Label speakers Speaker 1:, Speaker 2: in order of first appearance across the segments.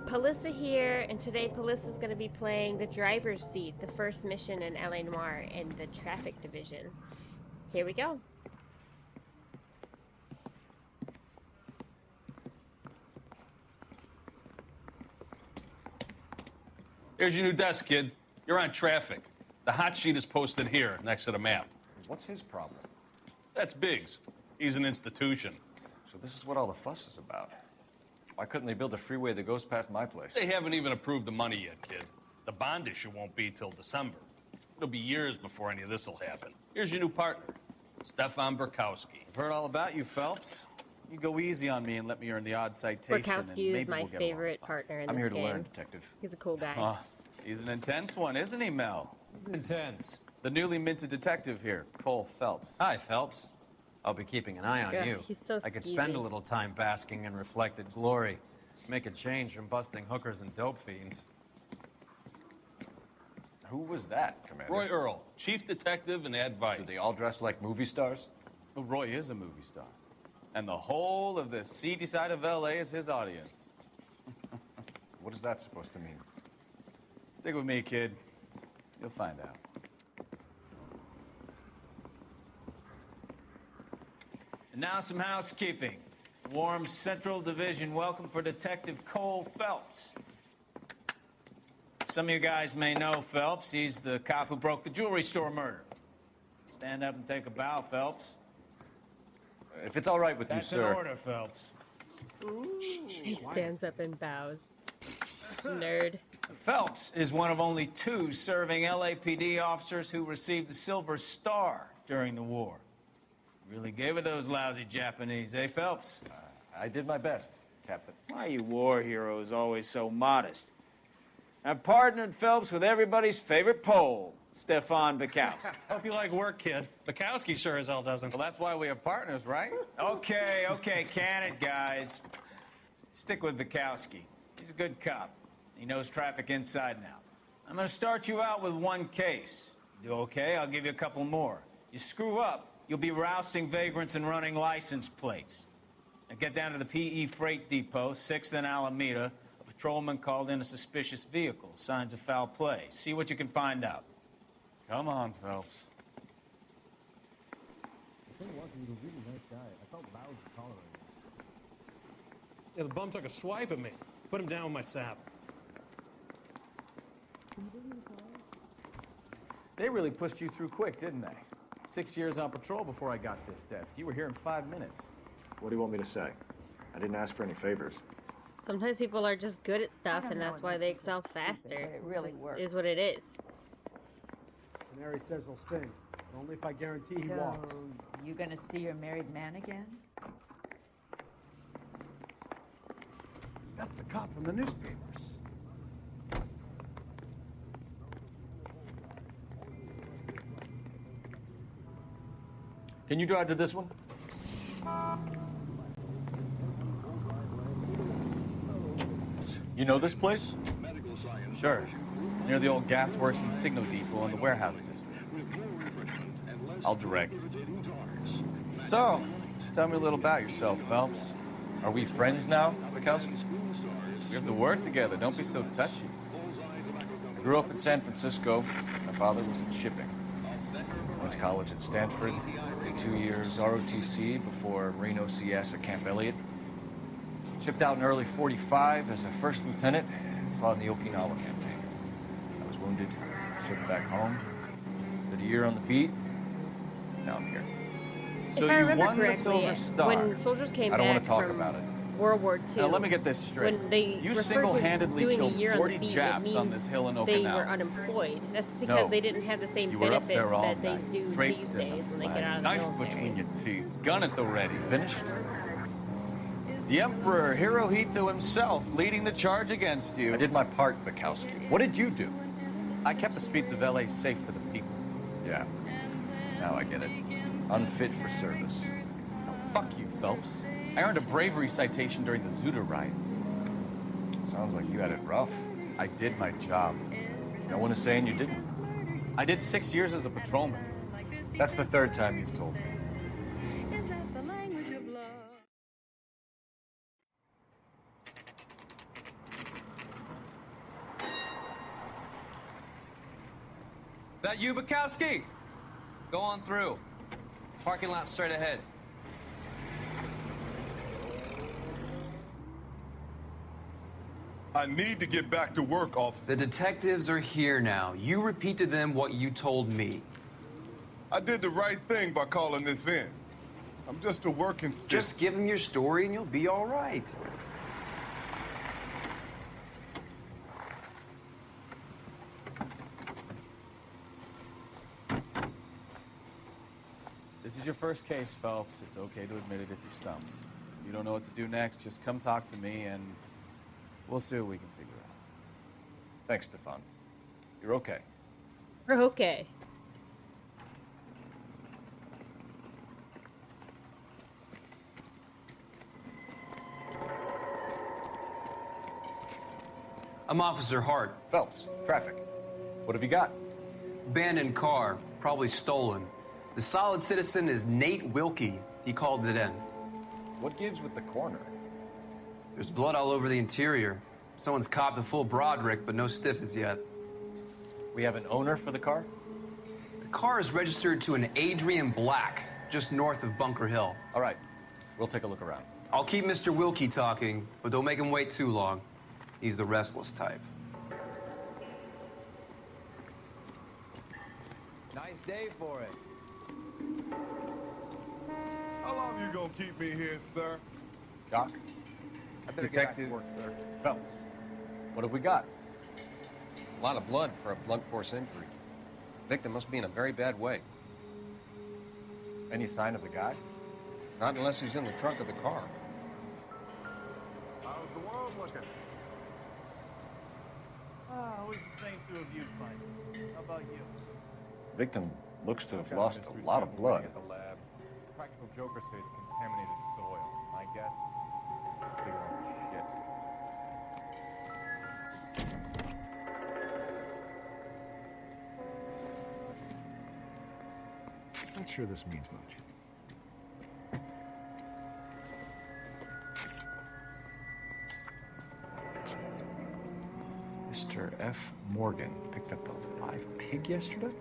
Speaker 1: Pahlyssa here, and today Pahlyssa's going to be playing the driver's seat, the first mission in LA Noire in the traffic division. Here we go.
Speaker 2: Here's your new desk, kid. You're on traffic. The hot sheet is posted here, next to the map.
Speaker 3: What's his problem?
Speaker 2: That's Biggs. He's an institution.
Speaker 3: So this is what all the fuss is about. Why couldn't they build a freeway that goes past my place?
Speaker 2: They haven't even approved the money yet, kid. The bond issue won't be till December. It'll be years before any of this will happen. Here's your new partner, Stefan Burkowski.
Speaker 4: I've heard all about you, Phelps. You go easy on me and let me earn the odd citation.
Speaker 1: Burkowski is my favorite partner in this game.
Speaker 3: I'm here to learn, Detective.
Speaker 1: He's a cool guy.
Speaker 4: He's an intense one, isn't he, Mel?
Speaker 5: Intense.
Speaker 4: The newly minted detective here, Cole Phelps.
Speaker 5: Hi, Phelps. I'll be keeping an eye on
Speaker 1: Yeah,
Speaker 5: you.
Speaker 1: he's so
Speaker 5: I could
Speaker 1: skeezy.
Speaker 5: spend a little time basking in reflected glory. Make a change from busting hookers and dope fiends.
Speaker 3: Who was that, Commander?
Speaker 2: Roy Earl, chief detective and advice.
Speaker 3: Do they all dress like movie stars?
Speaker 4: Well, Roy is a movie star. And the whole of the seedy side of LA is his audience.
Speaker 3: What is that supposed to mean?
Speaker 4: Stick with me, kid. You'll find out. And now some housekeeping. Warm Central Division welcome for Detective Cole Phelps. Some of you guys may know Phelps. He's the cop who broke the jewelry store murder. Stand up and take a bow, Phelps.
Speaker 3: If it's all right with
Speaker 4: That's
Speaker 3: you, sir.
Speaker 4: an order, Phelps.
Speaker 1: He stands up and bows. Nerd.
Speaker 4: Phelps is one of only 2 serving LAPD officers who received the Silver Star during the war. Really gave it those lousy Japanese, eh, Phelps?
Speaker 3: I did my best, Captain.
Speaker 4: Why are you war heroes always so modest? I've partnered Phelps with everybody's favorite Pole, Stefan Burkowski.
Speaker 6: Hope you like work, kid. Bukowski sure as hell doesn't.
Speaker 4: Well, that's why we are partners, right? Okay, can it, guys. Stick with Bukowski. He's a good cop. He knows traffic inside and out. I'm gonna start you out with 1 case. You do okay? I'll give you a couple more. You screw up, you'll be rousting vagrants and running license plates. Now get down to the PE Freight Depot, 6th and Alameda. A patrolman called in a suspicious vehicle. Signs of foul play. See what you can find out. Come on, Phelps.
Speaker 6: Yeah, the bum took a swipe at me. Put him down with my sap.
Speaker 7: They really pushed you through quick, didn't they? 6 years on patrol before I got this desk. You were here in 5 minutes.
Speaker 3: What do you want me to say? I didn't ask for any favors.
Speaker 1: Sometimes people are just good at stuff, and that's why they excel faster.
Speaker 8: It really
Speaker 1: just
Speaker 8: works.
Speaker 1: is what it is.
Speaker 9: Mary says he'll sing, but only if I guarantee he
Speaker 8: So,
Speaker 9: walks.
Speaker 8: you gonna see your married man again?
Speaker 9: That's the cop from the newspapers.
Speaker 3: Can you drive to this one? You know this place?
Speaker 4: Sure. Near the old gas works and signal depot in the warehouse district. I'll direct. So, tell me a little about yourself, Phelps. Are we friends now, Bukowski? We have to work together. Don't be so touchy. I grew up in San Francisco. My father was in shipping. Went to college at Stanford. Did 2 years ROTC before Reno CS at Camp Elliott. Shipped out in early '45 as a first lieutenant. Fought in the Okinawa campaign. I was wounded. Shipped back home. Did a year on the beat. Now I'm here. So
Speaker 1: if I
Speaker 4: you
Speaker 1: remember
Speaker 4: won the
Speaker 1: correctly,
Speaker 4: Silver Star.
Speaker 1: when soldiers came
Speaker 4: I don't want
Speaker 1: back
Speaker 4: to talk
Speaker 1: from
Speaker 4: about it.
Speaker 1: World War II,
Speaker 4: Now let me get this straight.
Speaker 1: when they
Speaker 4: You
Speaker 1: refer to
Speaker 4: single-handedly
Speaker 1: doing a
Speaker 4: killed
Speaker 1: year on
Speaker 4: 40
Speaker 1: the beat, it
Speaker 4: Japs on
Speaker 1: means
Speaker 4: this hill in
Speaker 1: they
Speaker 4: Okinawa.
Speaker 1: were unemployed. That's because
Speaker 4: No.
Speaker 1: they didn't have the same
Speaker 4: You were up
Speaker 1: benefits
Speaker 4: there all
Speaker 1: that they
Speaker 4: night,
Speaker 1: do
Speaker 4: draped
Speaker 1: these
Speaker 4: in
Speaker 1: days
Speaker 4: the
Speaker 1: when they get
Speaker 4: flag,
Speaker 1: out of the
Speaker 4: knife
Speaker 1: military.
Speaker 4: between your teeth, gun at the ready. Finished? The Emperor Hirohito himself leading the charge against you.
Speaker 3: I did my part, Bukowski. What did you do?
Speaker 4: I kept the streets of LA safe for the people.
Speaker 3: Yeah. Now I get it. Unfit for service.
Speaker 4: Fuck you, Phelps. I earned a bravery citation during the Zuda riots.
Speaker 3: Sounds like you had it rough.
Speaker 4: I did my job.
Speaker 3: No one is saying you didn't.
Speaker 4: I did 6 years as a patrolman.
Speaker 3: That's the 3rd time you've told me.
Speaker 5: That you, Bukowski? Go on through. Parking lot straight ahead.
Speaker 10: I need to get back to work, officer.
Speaker 11: The detectives are here now. You repeat to them what you told me.
Speaker 10: I did the right thing by calling this in. I'm just a working stick.
Speaker 11: Just give them your story and you'll be all right.
Speaker 4: This is your first case, Phelps. It's okay to admit it if you're stumped. If you don't know what to do next, just come talk to me and we'll see what we can figure out.
Speaker 3: Thanks, Stefan. You're okay.
Speaker 1: We're okay.
Speaker 11: I'm Officer Hart.
Speaker 3: Phelps, traffic. What have you got?
Speaker 11: Abandoned car, probably stolen. The solid citizen is Nate Wilkie. He called it in.
Speaker 3: What gives with the corner?
Speaker 11: There's blood all over the interior. Someone's copped a full Broderick, but no stiff as yet.
Speaker 3: We have an owner for the car?
Speaker 11: The car is registered to an Adrian Black, just north of Bunker Hill.
Speaker 3: All right, we'll take a look around.
Speaker 11: I'll keep Mr. Wilkie talking, but don't make him wait too long. He's the restless type.
Speaker 5: Nice day for it.
Speaker 10: How long you gonna keep me here, sir?
Speaker 3: Doc?
Speaker 5: I better
Speaker 3: Detective
Speaker 5: get back to work, sir.
Speaker 3: Phelps, what have we got?
Speaker 12: A lot of blood for a blunt force injury. Victim must be in a very bad way.
Speaker 3: Any sign of the guy?
Speaker 12: Not unless he's in the trunk of the car.
Speaker 10: How's the world looking?
Speaker 7: Always the same two of you fighting. How about you?
Speaker 3: Victim looks to have lost a lot of blood.
Speaker 4: At the lab. Practical Joker says it's contaminated soil. My guess, big lump of shit.
Speaker 7: Not sure this means much. Mr. F. Morgan picked up a live pig yesterday?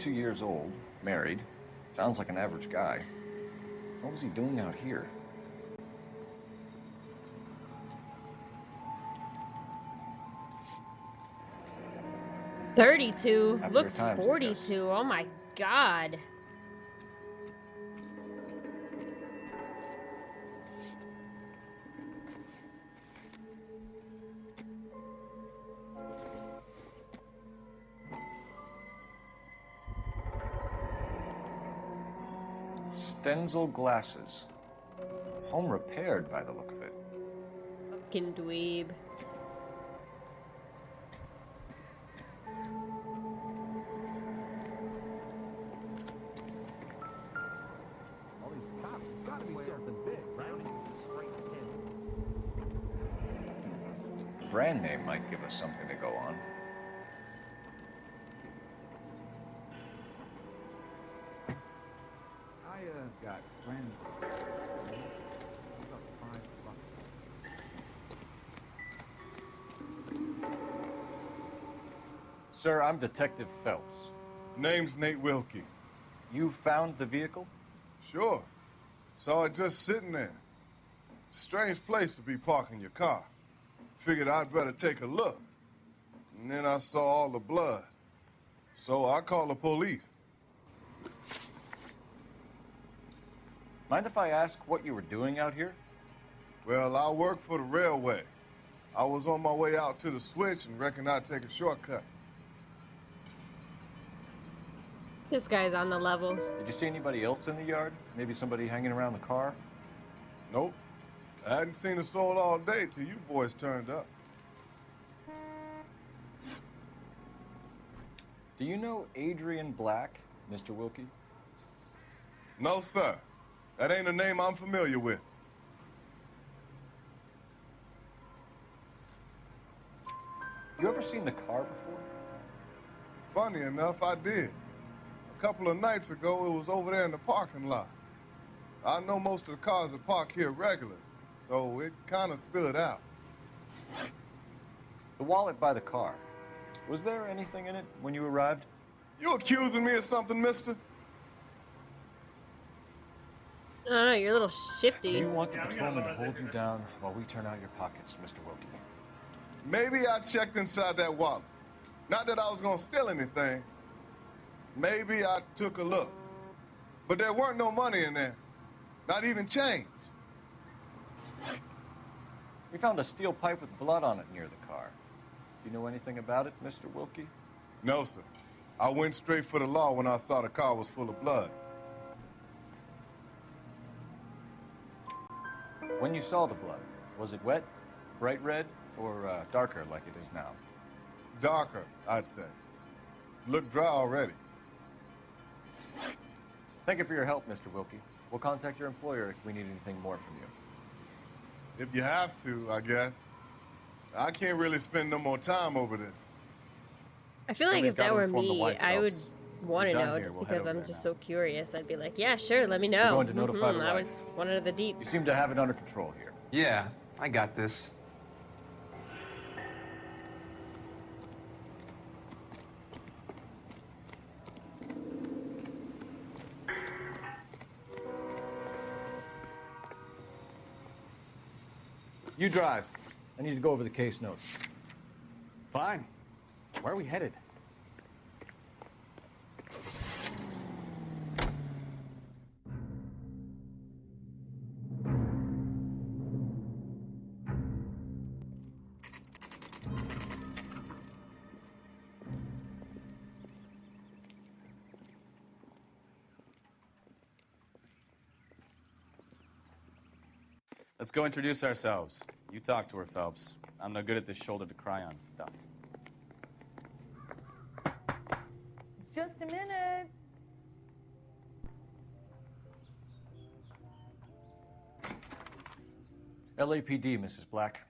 Speaker 3: Years old, married. Sounds like an average guy. What was he doing out here?
Speaker 1: $32.
Speaker 3: After
Speaker 1: Looks
Speaker 3: times, I guess.
Speaker 1: 42. Oh my god.
Speaker 3: Stenzel glasses. Home repaired by the look of it.
Speaker 1: Fucking dweeb.
Speaker 7: All these cops, it's gotta be something big, right?
Speaker 3: Brand name might give us something to go on.
Speaker 9: I got friends. About $5.
Speaker 3: Sir, I'm Detective Phelps.
Speaker 10: Name's Nate Wilkie.
Speaker 3: You found the vehicle?
Speaker 10: Sure. Saw it just sitting there. Strange place to be parking your car. Figured I'd better take a look. And then I saw all the blood. So I called the police.
Speaker 3: Mind if I ask what you were doing out here?
Speaker 10: Well, I work for the railway. I was on my way out to the switch and reckoned I'd take a shortcut.
Speaker 1: This guy's on the level.
Speaker 3: Did you see anybody else in the yard? Maybe somebody hanging around the car?
Speaker 10: Nope. I hadn't seen a soul all day till you boys turned up.
Speaker 3: Do you know Adrian Black, Mr. Wilkie?
Speaker 10: No, sir. That ain't a name I'm familiar with.
Speaker 3: You ever seen the car before?
Speaker 10: Funny enough, I did. A couple of nights ago, it was over there in the parking lot. I know most of the cars are parked here regularly, so it kind of stood out.
Speaker 3: The wallet by the car. Was there anything in it when you arrived?
Speaker 10: You accusing me of something, mister?
Speaker 1: I don't know, you're a little shifty.
Speaker 3: You want the patrolman to hold you down while we turn out your pockets, Mr. Wilkie.
Speaker 10: Maybe I checked inside that wallet. Not that I was gonna steal anything. Maybe I took a look. But there weren't no money in there. Not even change.
Speaker 3: We found a steel pipe with blood on it near the car. Do you know anything about it, Mr. Wilkie?
Speaker 10: No, sir. I went straight for the law when I saw the car was full of blood.
Speaker 3: When you saw the blood, was it wet, bright red, or darker like it is now?
Speaker 10: Darker, I'd say. Looked dry already.
Speaker 3: Thank you for your help, Mr. Wilkie. We'll contact your employer if we need anything more from you.
Speaker 10: If you have to, I guess. I can't really spend no more time over this.
Speaker 1: I feel like
Speaker 3: Somebody's
Speaker 1: if that
Speaker 3: gotta
Speaker 1: were
Speaker 3: inform the
Speaker 1: me,
Speaker 3: wife,
Speaker 1: I would
Speaker 3: Phelps.
Speaker 1: want to
Speaker 3: We're done
Speaker 1: know
Speaker 3: here.
Speaker 1: just
Speaker 3: We'll head
Speaker 1: because
Speaker 3: over
Speaker 1: I'm
Speaker 3: there
Speaker 1: just
Speaker 3: now.
Speaker 1: so curious. I'd be like, yeah, sure, let me know.
Speaker 3: going to notify the
Speaker 1: I
Speaker 3: wife.
Speaker 1: was one of the deeps.
Speaker 3: You seem to have it under control here.
Speaker 11: Yeah, I got this.
Speaker 3: You drive. I need to go over the case notes.
Speaker 4: Fine. Where are we headed? Let's go introduce ourselves. You talk to her, Phelps. I'm no good at this shoulder to cry on stuff.
Speaker 8: Just a minute.
Speaker 3: LAPD, Mrs. Black.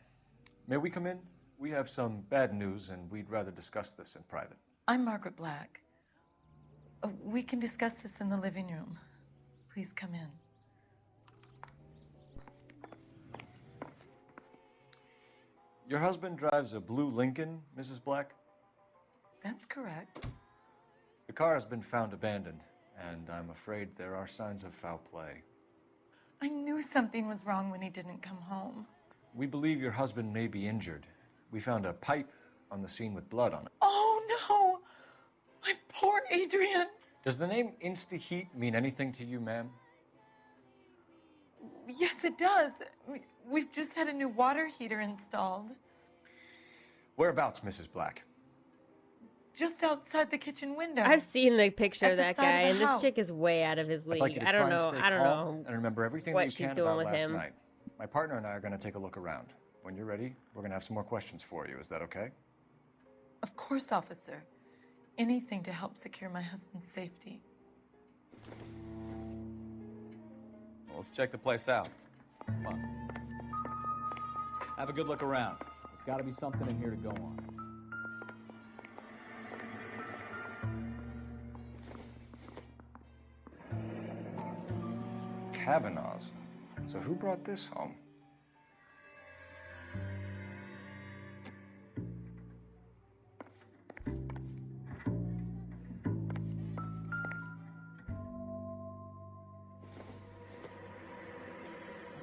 Speaker 3: May we come in? We have some bad news, and we'd rather discuss this in private.
Speaker 13: I'm Margaret Black. We can discuss this in the living room. Please come in.
Speaker 3: Your husband drives a blue Lincoln, Mrs. Black?
Speaker 13: That's correct.
Speaker 3: The car has been found abandoned, and I'm afraid there are signs of foul play.
Speaker 13: I knew something was wrong when he didn't come home.
Speaker 3: We believe your husband may be injured. We found a pipe on the scene with blood on it.
Speaker 13: Oh, no! My poor Adrian!
Speaker 3: Does the name Insta-Heat mean anything to you, ma'am?
Speaker 13: Yes, it does. We've just had a new water heater installed.
Speaker 3: Whereabouts, Mrs. Black?
Speaker 13: Just outside the kitchen window.
Speaker 1: I've seen the picture
Speaker 13: At
Speaker 1: of
Speaker 13: the
Speaker 1: that
Speaker 13: side of
Speaker 1: guy,
Speaker 13: the
Speaker 1: and this
Speaker 13: house.
Speaker 1: chick is way out of his
Speaker 3: I'd
Speaker 1: league.
Speaker 3: like you to
Speaker 1: I don't
Speaker 3: try
Speaker 1: know.
Speaker 3: and stay
Speaker 1: I don't
Speaker 3: calm
Speaker 1: know
Speaker 3: and remember everything
Speaker 1: what
Speaker 3: that you
Speaker 1: she's
Speaker 3: can
Speaker 1: doing
Speaker 3: about
Speaker 1: with
Speaker 3: last
Speaker 1: him.
Speaker 3: night. My partner and I are going to take a look around. When you're ready, we're going to have some more questions for you. Is that okay?
Speaker 13: Of course, officer. Anything to help secure my husband's safety.
Speaker 4: Well, let's check the place out. Come on. Have a good look around. There's got to be something in here to go on.
Speaker 3: Kavanaugh's. So who brought this home?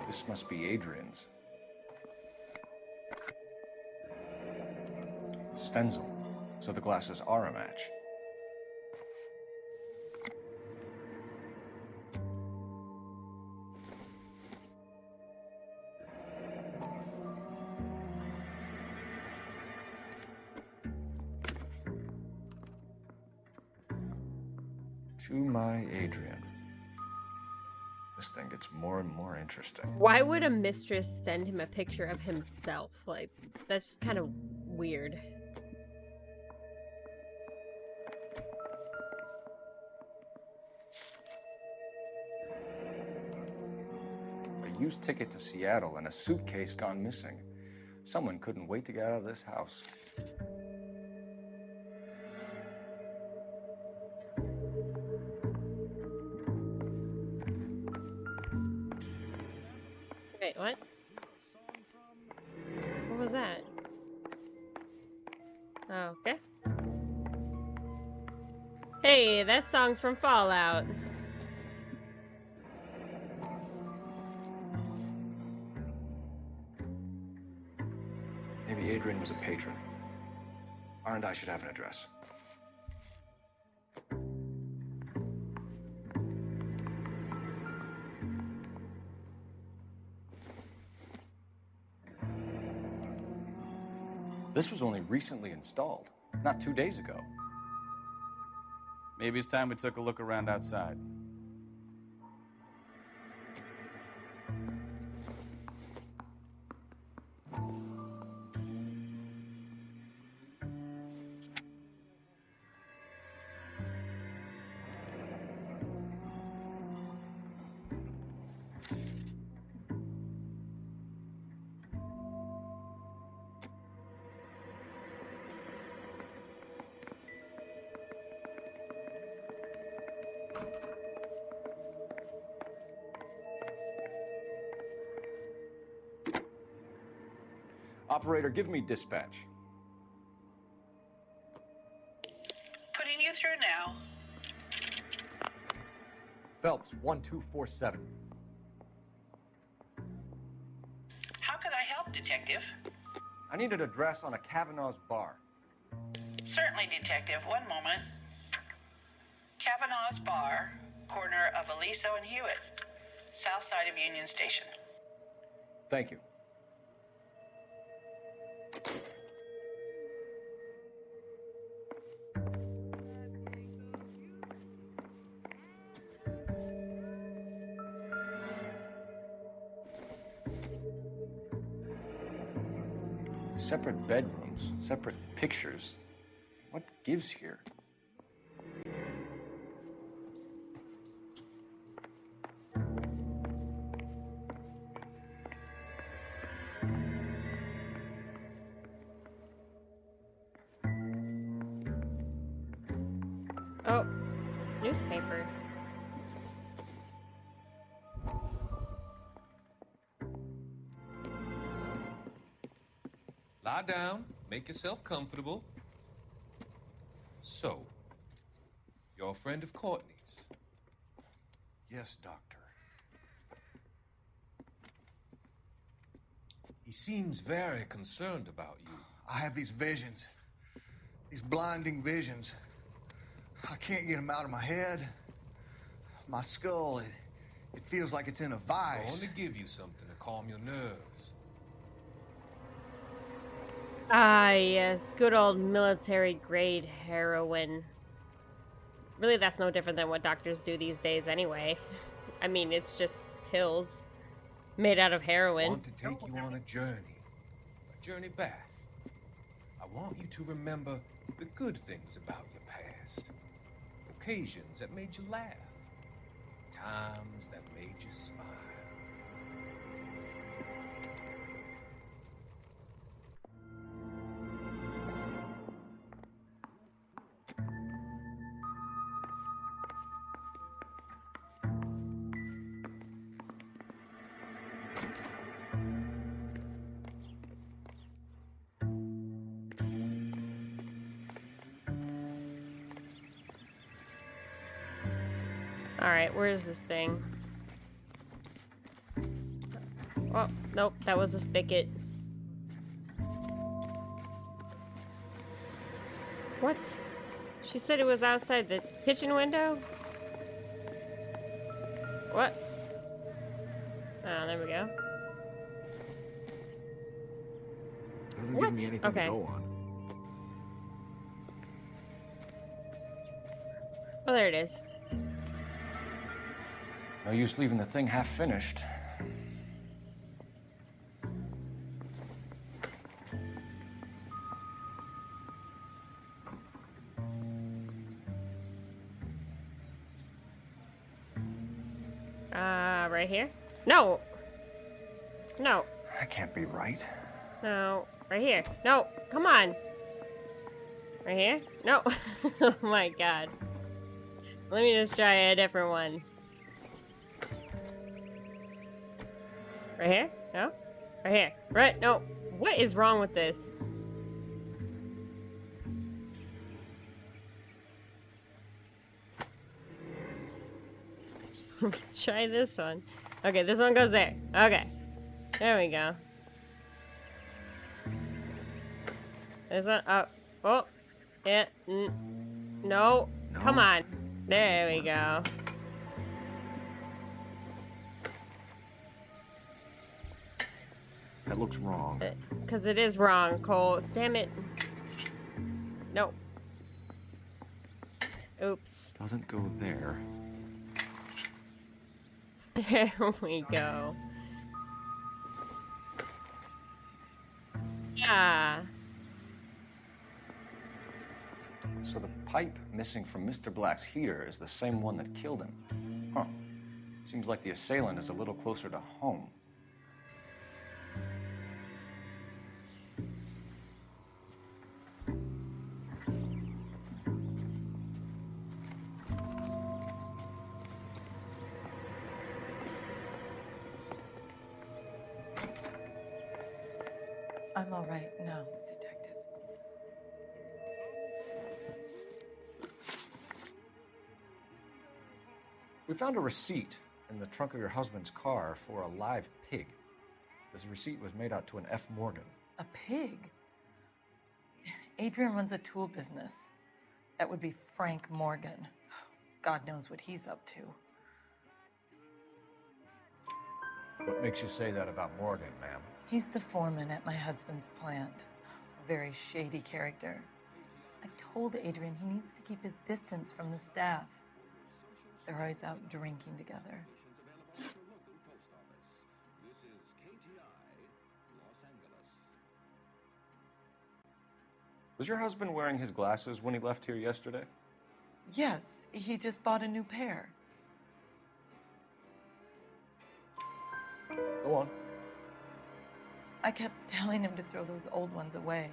Speaker 3: This must be Adrian's. Stenzel. So the glasses are a match. To my Adrian. This thing gets more and more interesting.
Speaker 1: Why would a mistress send him a picture of himself? Like, that's kind of weird.
Speaker 3: used ticket to Seattle and a suitcase gone missing. Someone couldn't wait to get out of this house.
Speaker 1: Wait, what? What was that? Oh, okay. Hey, that song's from Fallout.
Speaker 3: Maybe Adrian was a patron. R and I should have an address. This was only recently installed, not 2 days ago.
Speaker 4: Maybe it's time we took a look around outside.
Speaker 3: Operator, give me dispatch.
Speaker 14: Putting you through now.
Speaker 3: Phelps, 1247.
Speaker 14: How can I help, Detective?
Speaker 3: I need an address on a Kavanaugh's bar.
Speaker 14: Certainly, Detective. One moment. Kavanaugh's Bar, corner of Aliso and Hewitt, south side of Union Station.
Speaker 3: Thank you. Separate bedrooms, separate pictures. What gives here?
Speaker 1: Oh, newspaper.
Speaker 15: Lie down, make yourself comfortable. So, you're a friend of Courtney's?
Speaker 16: Yes, Doctor.
Speaker 15: He seems very concerned about you.
Speaker 16: I have these visions, these blinding visions. I can't get them out of my head. My skull, it feels like it's in a vice.
Speaker 15: I want to give you something to calm your nerves.
Speaker 1: Ah, yes. Good old military-grade heroin. Really, that's no different than what doctors do these days anyway. I mean, it's just pills made out of
Speaker 15: I
Speaker 1: heroin.
Speaker 15: want to take you on a journey back. I want you to remember the good things about your past. Occasions that made you laugh. Times that made you smile.
Speaker 1: Alright, where is this thing? Oh, nope, that was a spigot. What? She said it was outside the kitchen window? What? Oh, there we go.
Speaker 3: Doesn't
Speaker 1: What?
Speaker 3: give me anything
Speaker 1: Okay.
Speaker 3: to go on.
Speaker 1: Oh, there it is.
Speaker 3: No use leaving the thing half finished.
Speaker 1: Right here? No! No.
Speaker 3: That can't be right.
Speaker 1: No. Right here. No. Come on. Right here? No. Oh my god. Let me just try a different one. Right here? No? Right here. Right? No. What is wrong with this? Try this one. Okay, this one goes there. Okay. There we go. This one. Oh. Oh. Yeah. No. Come on. There we go.
Speaker 3: That looks wrong.
Speaker 1: Because it is wrong, Cole. Damn it. No. Oops.
Speaker 3: Doesn't go there.
Speaker 1: There we go. Yeah.
Speaker 3: So the pipe missing from Mr. Black's heater is the same one that killed him. Huh. Seems like the assailant is a little closer to home.
Speaker 13: I'm all right now, detectives.
Speaker 3: We found a receipt in the trunk of your husband's car for a live pig. This receipt was made out to an F. Morgan.
Speaker 13: A pig? Adrian runs a tool business. That would be Frank Morgan. God knows what he's up to.
Speaker 3: What makes you say that about Morgan, ma'am?
Speaker 13: He's the foreman at my husband's plant. A very shady character. I told Adrian he needs to keep his distance from the staff. They're always out drinking together.
Speaker 3: Was your husband wearing his glasses when he left here yesterday?
Speaker 13: Yes, he just bought a new pair.
Speaker 3: Go on.
Speaker 13: I kept telling him to throw those old ones away.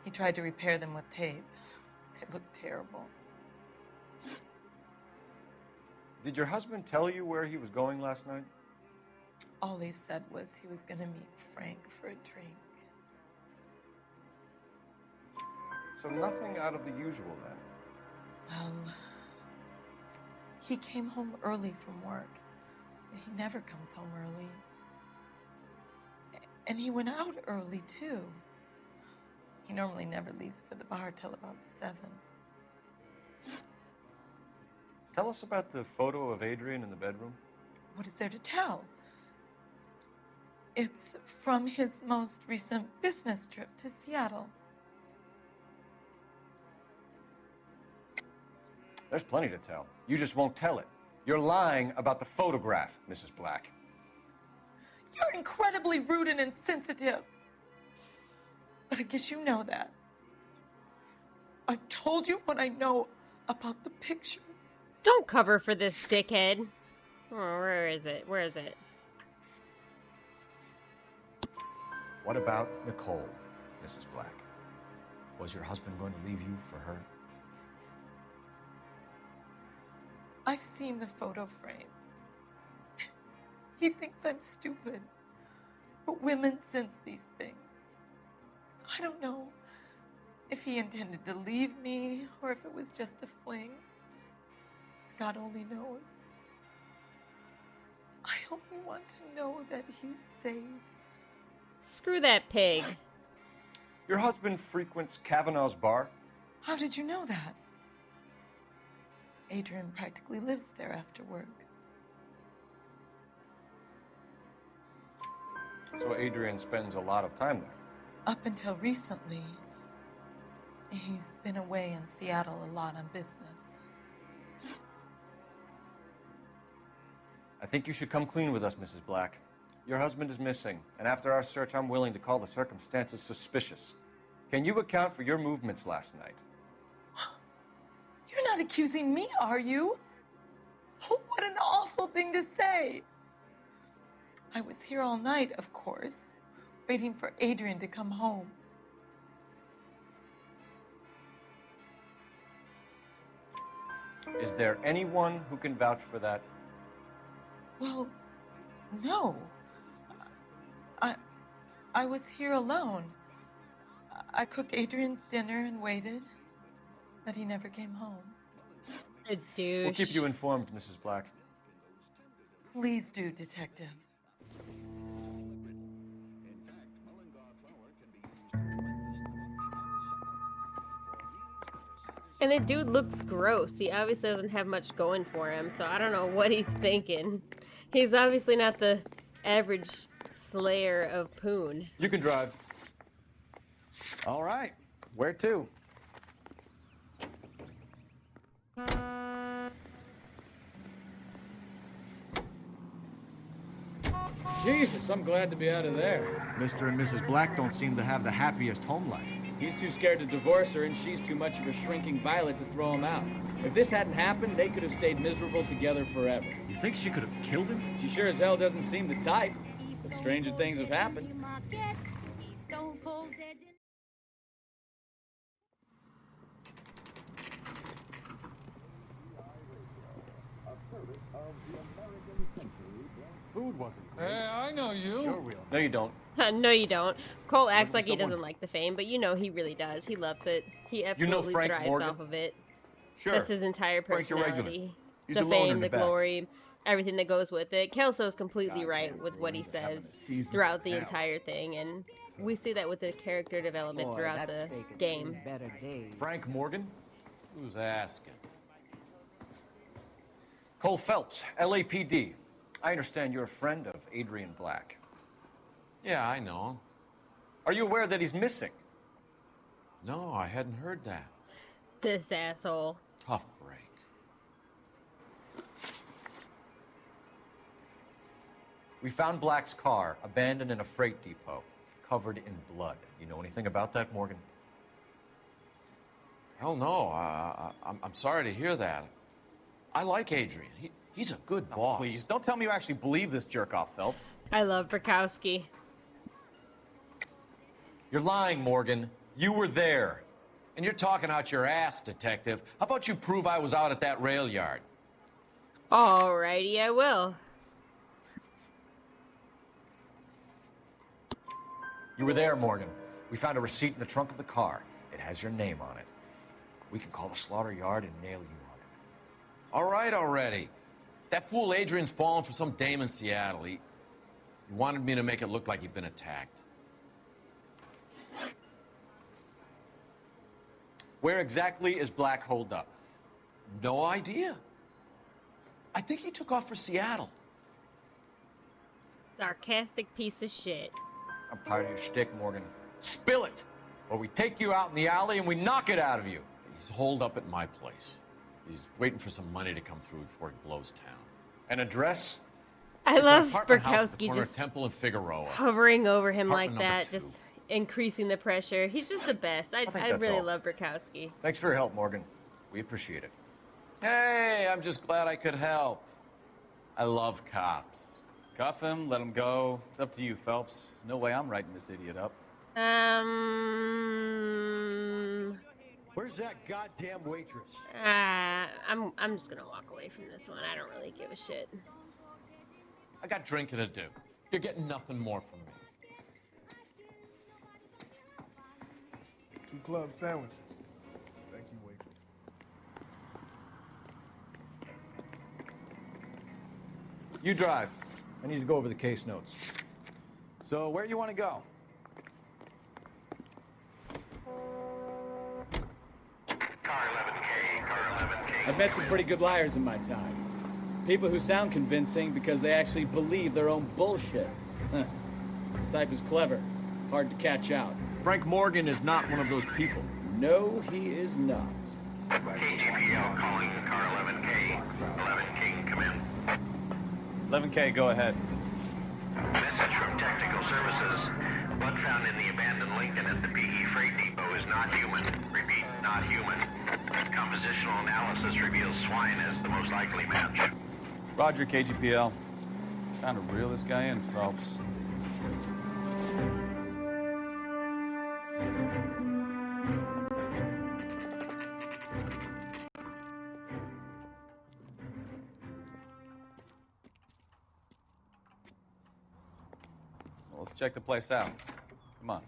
Speaker 13: He tried to repair them with tape. They looked terrible.
Speaker 3: Did your husband tell you where he was going last night?
Speaker 13: All he said was he was going to meet Frank for a drink.
Speaker 3: So nothing out of the usual then?
Speaker 13: Well, he came home early from work. He never comes home early. And he went out early, too. He normally never leaves for the bar till about 7.
Speaker 3: Tell us about the photo of Adrian in the bedroom.
Speaker 13: What is there to tell? It's from his most recent business trip to Seattle.
Speaker 3: There's plenty to tell. You just won't tell it. You're lying about the photograph, Mrs. Black.
Speaker 13: You're incredibly rude and insensitive. But I guess you know that. I've told you what I know about the picture.
Speaker 1: Don't cover for this dickhead. Oh, where is it? Where is it?
Speaker 3: What about Nicole, Mrs. Black? Was your husband going to leave you for her?
Speaker 13: I've seen the photo frame. He thinks I'm stupid. But women sense these things. I don't know if he intended to leave me or if it was just a fling. God only knows. I only want to know that he's safe.
Speaker 1: Screw that pig.
Speaker 3: Your husband frequents Kavanaugh's bar?
Speaker 13: How did you know that? Adrian practically lives there after work.
Speaker 3: So Adrian spends a lot of time there?
Speaker 13: Up until recently, he's been away in Seattle a lot on business.
Speaker 3: I think you should come clean with us, Mrs. Black. Your husband is missing, and after our search, I'm willing to call the circumstances suspicious. Can you account for your movements last night?
Speaker 13: You're not accusing me, are you? Oh, what an awful thing to say. I was here all night, of course, waiting for Adrian to come home.
Speaker 3: Is there anyone who can vouch for that?
Speaker 13: Well, no. I was here alone. I cooked Adrian's dinner and waited, but he never came home.
Speaker 1: A douche.
Speaker 3: We'll keep you informed, Mrs. Black.
Speaker 13: Please do, Detective.
Speaker 1: And the dude looks gross. He obviously doesn't have much going for him, so I don't know what he's thinking. He's obviously not the average slayer of poon.
Speaker 3: You can drive.
Speaker 7: All right. Where to?
Speaker 17: Jesus, I'm glad to be out of there.
Speaker 7: Mr. and Mrs. Black don't seem to have the happiest home life.
Speaker 17: He's too scared to divorce her, and she's too much of a shrinking violet to throw him out. If this hadn't happened, they could have stayed miserable together forever.
Speaker 7: You think she could have killed him?
Speaker 17: She sure as hell doesn't seem the type, but stranger things have happened.
Speaker 4: Food wasn't great.
Speaker 9: Hey, I know you.
Speaker 3: No, you don't.
Speaker 1: No, you don't. Cole acts like he doesn't like the fame, but you know he really does. He loves it. He absolutely
Speaker 3: Frank
Speaker 1: thrives
Speaker 3: Morgan?
Speaker 1: off of it.
Speaker 3: Sure.
Speaker 1: That's his entire
Speaker 3: Frank's a regular.
Speaker 1: personality.
Speaker 3: He's
Speaker 1: The
Speaker 3: a loner in
Speaker 1: fame,
Speaker 3: the
Speaker 1: the
Speaker 3: back.
Speaker 1: glory, everything that goes with it. Kelso's completely right with what he says throughout the entire thing, and we see that with the character development
Speaker 18: Boy,
Speaker 1: throughout
Speaker 18: that
Speaker 1: the
Speaker 18: steak has
Speaker 1: game.
Speaker 18: seen better days.
Speaker 3: Frank Morgan?
Speaker 5: Who's asking?
Speaker 3: Cole Phelps, LAPD. I understand you're a friend of Adrian Black.
Speaker 5: Yeah, I know him.
Speaker 3: Are you aware that he's missing?
Speaker 5: No, I hadn't heard that.
Speaker 1: This asshole.
Speaker 5: Tough break.
Speaker 3: We found Black's car abandoned in a freight depot, covered in blood. You know anything about that, Morgan?
Speaker 5: Hell no. I'm sorry to hear that. I like Adrian. He's a good boss.
Speaker 4: Please, don't tell me you actually believe this jerk-off, Phelps.
Speaker 1: I love Bukowski.
Speaker 3: You're lying, Morgan. You were there.
Speaker 5: And you're talking out your ass, detective. How about you prove I was out at that rail yard?
Speaker 1: Alrighty, I will.
Speaker 3: You were there, Morgan. We found a receipt in the trunk of the car. It has your name on it. We can call the slaughter yard and nail you on it.
Speaker 5: All right already. That fool Adrian's fallen for some dame in Seattle. He wanted me to make it look like he'd been attacked.
Speaker 3: Where exactly is Black holed up?
Speaker 5: No idea. I think he took off for Seattle.
Speaker 1: Sarcastic piece of shit.
Speaker 3: I'm tired of your shtick, Morgan. Spill it, or we take you out in the alley and we knock it out of you.
Speaker 5: He's holed up at my place. He's waiting for some money to come through before he blows town.
Speaker 3: An address?
Speaker 1: I
Speaker 5: It's an
Speaker 1: love
Speaker 5: apartment house at the
Speaker 1: Bukowski
Speaker 5: corner of
Speaker 1: just
Speaker 5: Temple and Figueroa.
Speaker 1: hovering over him like
Speaker 5: Apartment number
Speaker 1: that,
Speaker 5: 2.
Speaker 1: just increasing the pressure. He's just the best. I
Speaker 3: think that's
Speaker 1: really
Speaker 3: all.
Speaker 1: love Bukowski.
Speaker 3: Thanks for your help, Morgan. We appreciate it.
Speaker 5: Hey, I'm just glad I could help. I love cops.
Speaker 4: Cuff him, let him go. It's up to you, Phelps. There's no way I'm writing this idiot up.
Speaker 9: Where's that goddamn waitress?
Speaker 1: I'm just gonna walk away from this one. I don't really give a shit.
Speaker 5: I got drinking to do. You're getting nothing more from me.
Speaker 10: 2 club sandwiches. Thank you, waitress.
Speaker 3: You drive. I need to go over the case notes.
Speaker 7: So, where you want to go?
Speaker 17: I've met some pretty good liars in my time. People who sound convincing because they actually believe their own bullshit. The type is clever, hard to catch out.
Speaker 7: Frank Morgan is not one of those people.
Speaker 17: No, he is not.
Speaker 2: KGPL calling car 11K. 11K, come in.
Speaker 4: 11K, go ahead.
Speaker 2: Message from Technical Services. Blood found in the abandoned Lincoln at the PE Freight Depot is not human. Repeat, not human. Compositional analysis reveals swine as the most likely match.
Speaker 4: Roger, KGPL. Trying to reel this guy in, Phelps. Well, let's check the place out. Come on.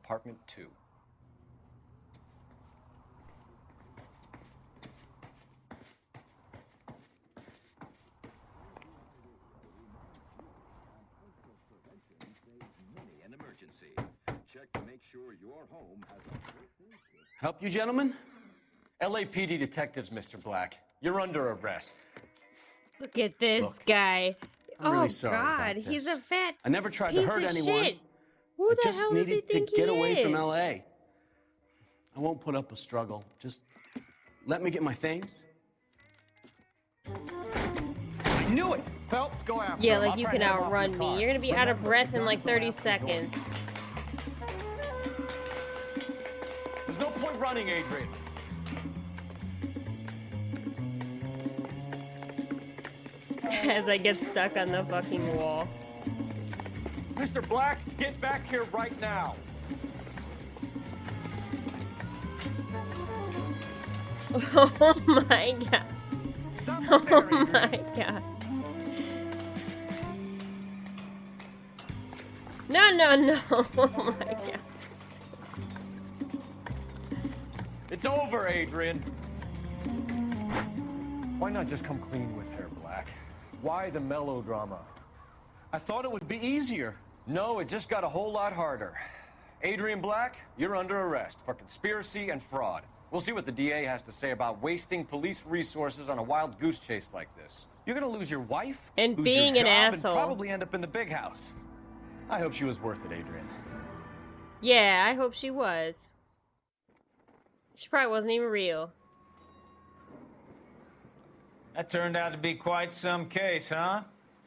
Speaker 3: Apartment 2.
Speaker 18: An emergency. Check to make sure your home has a...
Speaker 3: Help you, gentlemen? LAPD detectives, Mr. Black. You're under arrest.
Speaker 1: Look at this guy.
Speaker 17: I'm really
Speaker 1: Oh
Speaker 17: sorry about
Speaker 1: God,
Speaker 17: this.
Speaker 1: he's a fat
Speaker 17: I never tried
Speaker 1: piece
Speaker 17: to hurt
Speaker 1: of
Speaker 17: anyone.
Speaker 1: shit. Who
Speaker 17: I
Speaker 1: the
Speaker 17: just
Speaker 1: hell does he
Speaker 17: needed
Speaker 1: think
Speaker 17: to get
Speaker 1: he
Speaker 17: away from
Speaker 1: is?
Speaker 17: LA. I won't put up a struggle. Just let me get my things.
Speaker 7: I knew it! Phelps, go after
Speaker 1: Yeah,
Speaker 7: him.
Speaker 1: like
Speaker 7: I'll
Speaker 1: you
Speaker 7: try
Speaker 1: can
Speaker 7: to head him off
Speaker 1: outrun
Speaker 7: your
Speaker 1: me.
Speaker 7: car.
Speaker 1: You're gonna be out of
Speaker 7: Remember,
Speaker 1: breath
Speaker 7: the
Speaker 1: in like
Speaker 7: guns
Speaker 1: 30
Speaker 7: go out the door.
Speaker 1: seconds.
Speaker 3: There's no point running, Adrian.
Speaker 1: As I get stuck on the fucking wall.
Speaker 3: Mr. Black, get back here right now.
Speaker 1: Oh my God. Oh my God. No, no, no. Oh my God.
Speaker 3: It's over, Adrian. Why not just come clean with her, Black? Why the melodrama?
Speaker 7: I thought it would be easier.
Speaker 3: No, it just got a whole lot harder. Adrian Black, you're under arrest for conspiracy and fraud. We'll see what the DA has to say about wasting police resources on a wild goose chase like this.
Speaker 7: You're gonna lose your wife,
Speaker 1: And
Speaker 7: lose
Speaker 1: being
Speaker 7: your
Speaker 1: an
Speaker 7: job,
Speaker 1: asshole.
Speaker 7: and probably end up in the big house. I hope she was worth it, Adrian.
Speaker 1: Yeah, I hope she was. She probably wasn't even real.
Speaker 19: That turned out to be quite some case, huh?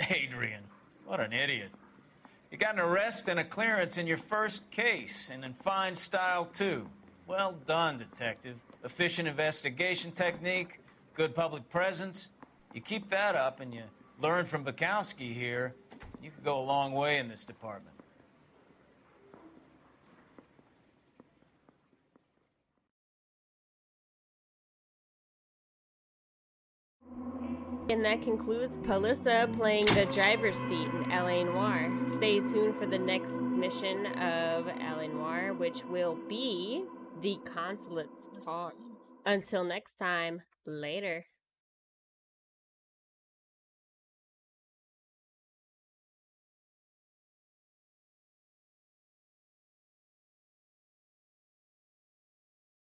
Speaker 19: Adrian, what an idiot. You got an arrest and a clearance in your first case, and in fine style, too. Well done, detective. Efficient investigation technique, good public presence. You keep that up and you learn from Bukowski here, you could go a long way in this department.
Speaker 1: And that concludes Pahlyssa playing the driver's seat in LA Noire. Stay tuned for the next mission of LA Noire, which will be the consulate's talk. Until next time, later.